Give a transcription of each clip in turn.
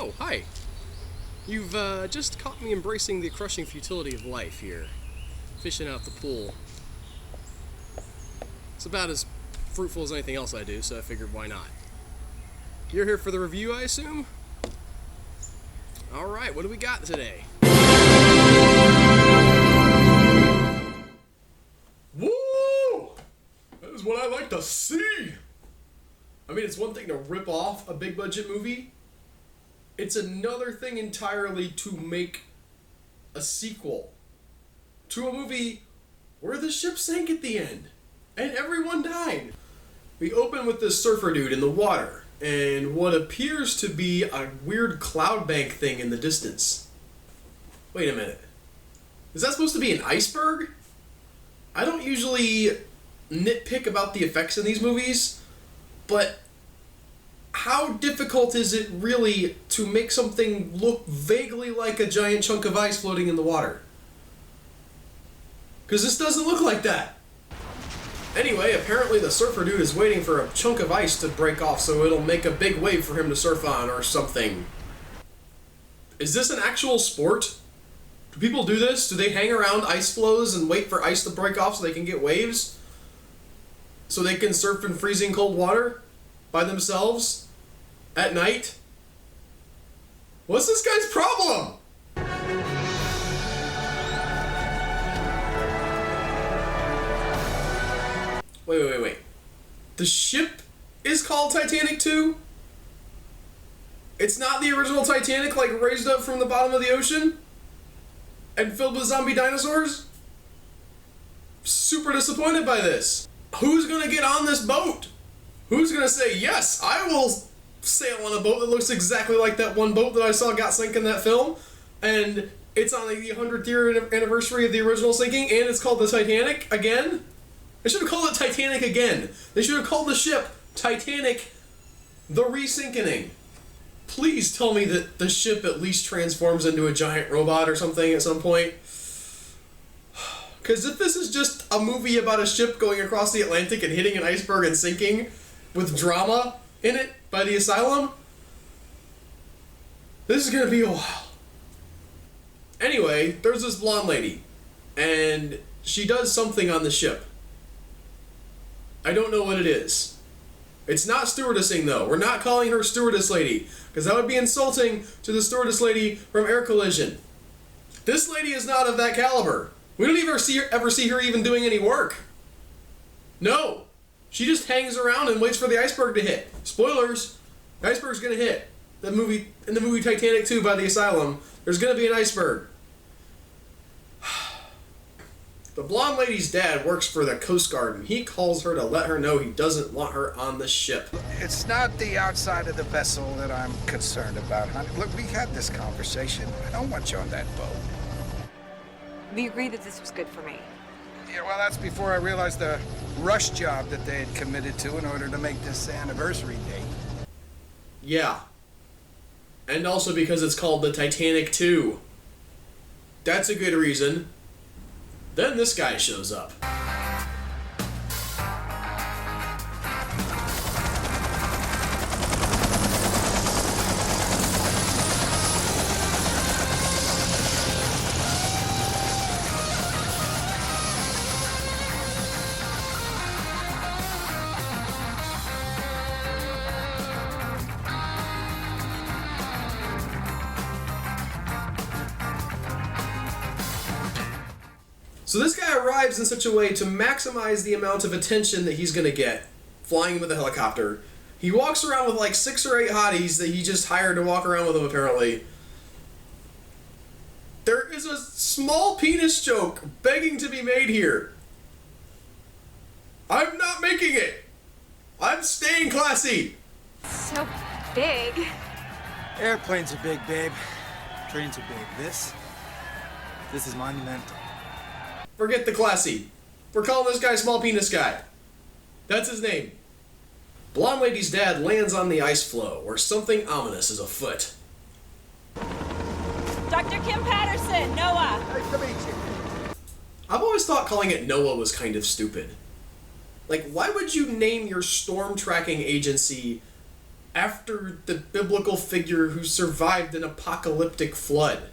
Oh, hi. You've just caught me embracing the crushing futility of life here, fishing out the pool. It's about as fruitful as anything else I do, so I figured why not. You're here for the review, I assume? Alright, what do we got today? Woo! That is what I like to see! I mean, it's one thing to rip off a big budget movie. It's another thing entirely to make a sequel to a movie where the ship sank at the end and everyone died. We open with this surfer dude in the water and what appears to be a weird cloud bank thing in the distance. Wait a minute. Is that supposed to be an iceberg? I don't usually nitpick about the effects in these movies, but how difficult is it really to make something look vaguely like a giant chunk of ice floating in the water? Because this doesn't look like that. Anyway, apparently the surfer dude is waiting for a chunk of ice to break off so it'll make a big wave for him to surf on or something. Is this an actual sport? Do people do this? Do they hang around ice floes and wait for ice to break off so they can get waves? So they can surf in freezing cold water by themselves at night? What's this guy's problem? Wait. The ship is called Titanic II? It's not the original Titanic, like raised up from the bottom of the ocean? And filled with zombie dinosaurs? Super disappointed by this. Who's gonna get on this boat? Who's gonna say, yes, I will sail on a boat that looks exactly like that one boat that I saw got sunk in that film, and it's on the 100th year anniversary of the original sinking, and it's called the Titanic again? They should have called it Titanic again. They should have called the ship Titanic the Resinkening. Please tell me that the ship at least transforms into a giant robot or something at some point. Because if this is just a movie about a ship going across the Atlantic and hitting an iceberg and sinking with drama in it by the Asylum, this is going to be a while. Anyway, there's this blonde lady, and she does something on the ship. I don't know what it is. It's not stewardessing, though. We're not calling her stewardess lady, because that would be insulting to the stewardess lady from Air Collision. This lady is not of that caliber. We don't ever see her even doing any work. No. She just hangs around and waits for the iceberg to hit. Spoilers. The iceberg's gonna hit. In the movie Titanic II by the Asylum, there's gonna be an iceberg. The blonde lady's dad works for the Coast Guard, and he calls her to let her know he doesn't want her on the ship. It's not the outside of the vessel that I'm concerned about, honey. Look, we had this conversation. I don't want you on that boat. We agreed that this was good for me. Yeah, well, that's before I realized the rush job that they had committed to in order to make this anniversary date. Yeah. And also because it's called the Titanic II. That's a good reason. Then this guy shows up. So this guy arrives in such a way to maximize the amount of attention that he's going to get flying with a helicopter. He walks around with like 6 or 8 hotties that he just hired to walk around with him, apparently. There is a small penis joke begging to be made here. I'm not making it. I'm staying classy. So big. Airplanes are big, babe. Trains are big. This is monumental. Forget the classy. We're calling this guy Small Penis Guy. That's his name. Blonde lady's dad lands on the ice floe, where something ominous is afoot. Dr. Kim Patterson, Noah. Nice to meet you. I've always thought calling it Noah was kind of stupid. Like, why would you name your storm tracking agency after the biblical figure who survived an apocalyptic flood.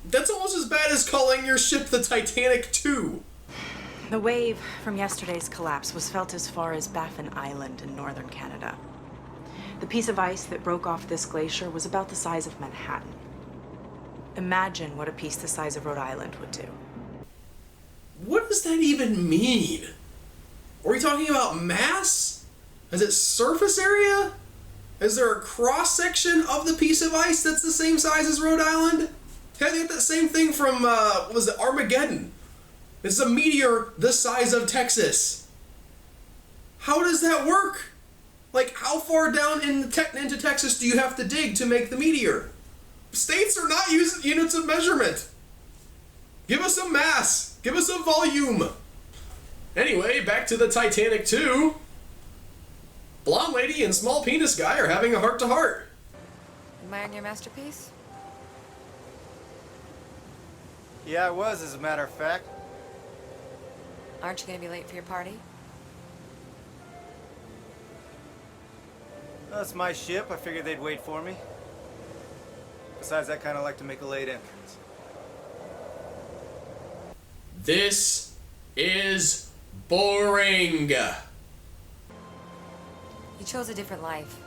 That's almost as bad as calling your ship the Titanic II. The wave from yesterday's collapse was felt as far as Baffin Island in northern Canada. The piece of ice that broke off this glacier was about the size of Manhattan. Imagine what a piece the size of Rhode Island would do. What does that even mean? Are we talking about mass? Is it surface area? Is there a cross-section of the piece of ice that's the same size as Rhode Island? Yeah, they get that same thing from, what was it, Armageddon. It's a meteor the size of Texas. How does that work? Like, how far down into Texas do you have to dig to make the meteor? States are not using units of measurement. Give us some mass. Give us some volume. Anyway, back to the Titanic II. Blonde lady and small penis guy are having a heart-to-heart. Admiring your masterpiece? Yeah, I was, as a matter of fact. Aren't you gonna be late for your party? Well, it's my ship. I figured they'd wait for me. Besides, I kind of like to make a late entrance. This is boring. You chose a different life.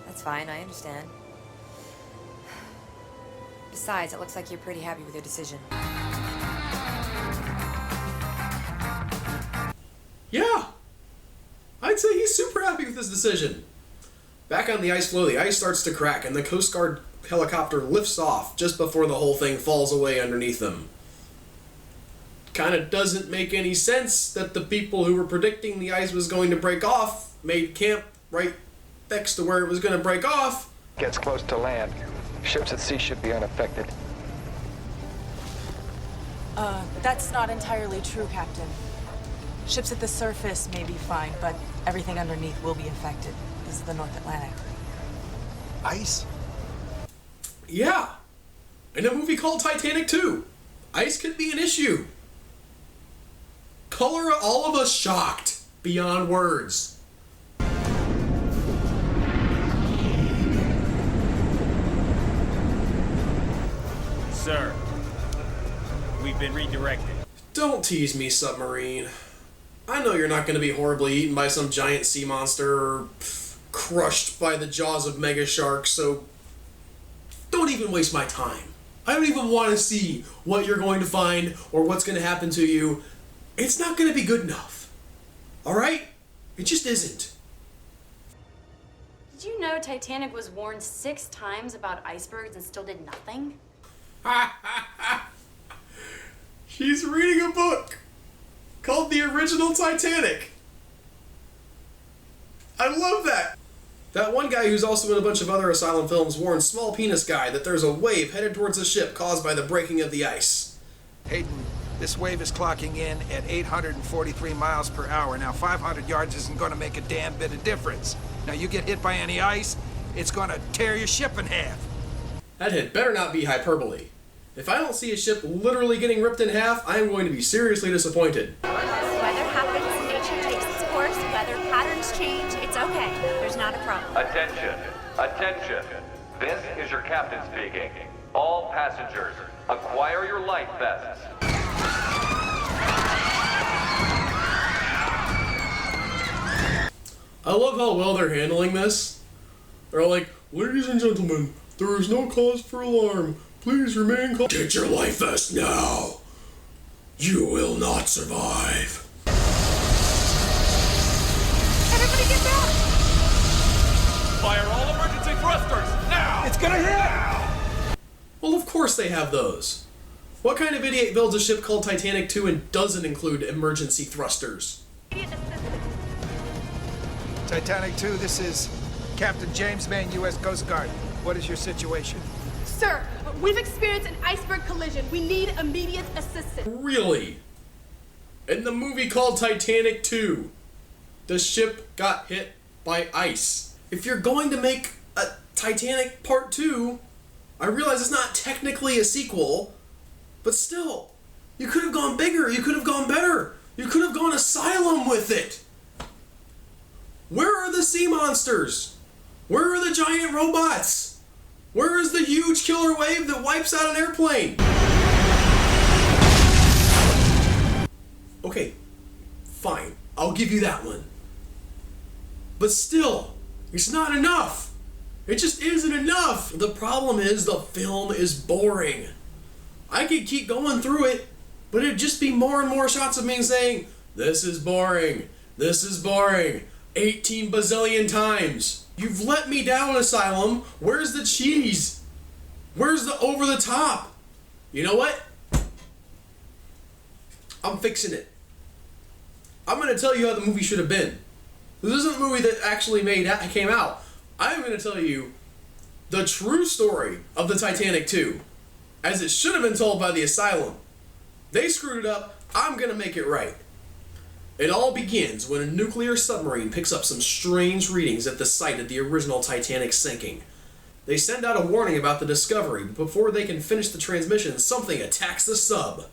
That's fine, I understand. Besides, it looks like you're pretty happy with your decision. Yeah, I'd say he's super happy with his decision. Back on the ice floe, the ice starts to crack, and the Coast Guard helicopter lifts off just before the whole thing falls away underneath them. Kind of doesn't make any sense that the people who were predicting the ice was going to break off made camp right next to where it was going to break off. Gets close to land. Ships at sea should be unaffected. That's not entirely true, Captain. Ships at the surface may be fine, but everything underneath will be affected. This is the North Atlantic. Ice? Yeah, in a movie called Titanic II, ice could be an issue. Color all of us shocked beyond words. Sir, we've been redirected. Don't tease me, submarine. I know you're not going to be horribly eaten by some giant sea monster or crushed by the jaws of mega sharks, so don't even waste my time. I don't even want to see what you're going to find or what's going to happen to you. It's not going to be good enough. Alright? It just isn't. Did you know Titanic was warned 6 times about icebergs and still did nothing? She's reading a book called The Original Titanic. I love that. That one guy who's also in a bunch of other Asylum films warns Small Penis Guy that there's a wave headed towards the ship caused by the breaking of the ice. Hayden, this wave is clocking in at 843 miles per hour. Now, 500 yards isn't going to make a damn bit of difference. Now, you get hit by any ice, it's going to tear your ship in half. That hit better not be hyperbole. If I don't see a ship literally getting ripped in half, I am going to be seriously disappointed. Weather happens, nature takes its course, weather patterns change, it's okay. There's not a problem. Attention! Attention! This is your captain speaking. All passengers, acquire your life vests. I love how well they're handling this. They're all like, ladies and gentlemen, there is no cause for alarm. Please remain calm. Get your life vest now. You will not survive. Everybody get back! Fire all emergency thrusters, now! It's gonna hit! Well, of course they have those. What kind of idiot builds a ship called Titanic II and doesn't include emergency thrusters? Titanic II, this is Captain James Maine, U.S. Coast Guard. What is your situation? Sir, we've experienced an iceberg collision. We need immediate assistance. Really? In the movie called Titanic II, the ship got hit by ice. If you're going to make a Titanic Part 2, I realize it's not technically a sequel, but still, you could have gone bigger, you could have gone better, you could have gone Asylum with it. Where are the sea monsters? Where are the giant robots? Where is the huge killer wave that wipes out an airplane? Okay, fine. I'll give you that one. But still, it's not enough. It just isn't enough. The problem is the film is boring. I could keep going through it, but it'd just be more and more shots of me saying, this is boring, 18 bazillion times. You've let me down, Asylum. Where's the cheese? Where's the over the top? You know what? I'm fixing it. I'm gonna tell you how the movie should have been. This isn't a movie that actually came out. I'm gonna tell you the true story of the Titanic II, as it should have been told by the Asylum. They screwed it up. I'm gonna make it right. It all begins when a nuclear submarine picks up some strange readings at the site of the original Titanic sinking. They send out a warning about the discovery, but before they can finish the transmission, something attacks the sub.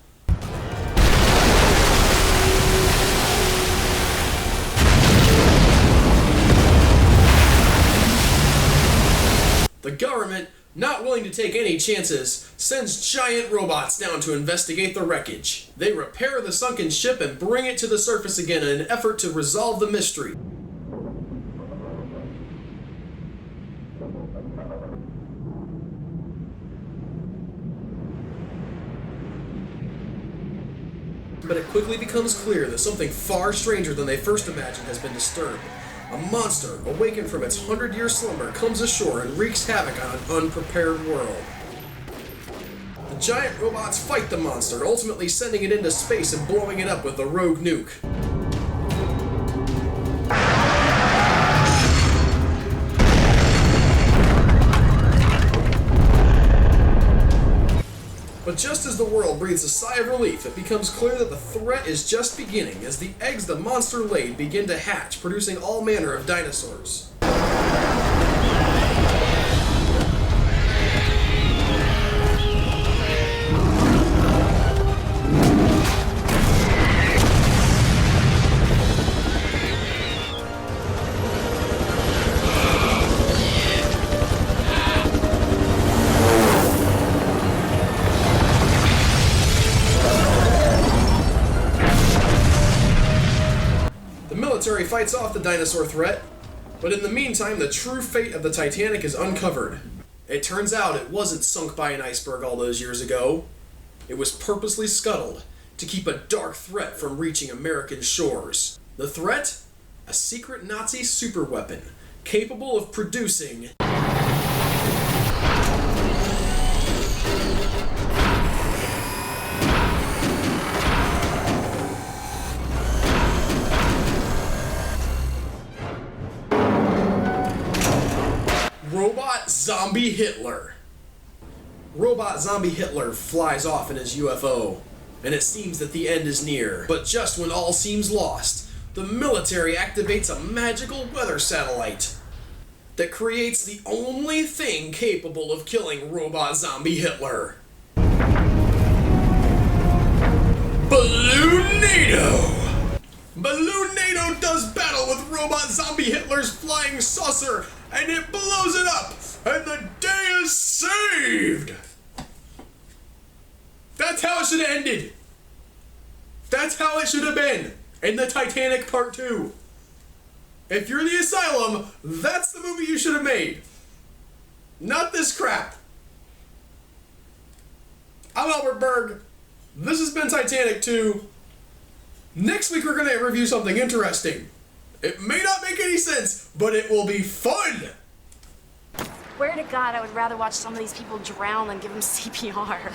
The government, not willing to take any chances, sends giant robots down to investigate the wreckage. They repair the sunken ship and bring it to the surface again in an effort to resolve the mystery. But it quickly becomes clear that something far stranger than they first imagined has been disturbed. A monster, awakened from its 100-year slumber, comes ashore and wreaks havoc on an unprepared world. The giant robots fight the monster, ultimately sending it into space and blowing it up with the rogue nuke. But just as the world breathes a sigh of relief, it becomes clear that the threat is just beginning as the eggs the monster laid begin to hatch, producing all manner of dinosaurs. The military fights off the dinosaur threat, but in the meantime, the true fate of the Titanic is uncovered. It turns out it wasn't sunk by an iceberg all those years ago. It was purposely scuttled to keep a dark threat from reaching American shores. The threat? A secret Nazi superweapon capable of producing Robot Zombie Hitler. Robot Zombie Hitler flies off in his UFO, and it seems that the end is near. But just when all seems lost, the military activates a magical weather satellite that creates the only thing capable of killing Robot Zombie Hitler. Balloonado! Balloonado does battle with Robot Zombie Hitler's flying saucer, and it blows it up, and the day is saved! That's how it should have ended. That's how it should have been in the Titanic Part 2. If you're the Asylum, that's the movie you should have made. Not this crap. I'm Albert Berg. This has been Titanic 2. Next week we're going to review something interesting. It may not make any sense, but it will be fun! Swear to God, I would rather watch some of these people drown than give them CPR.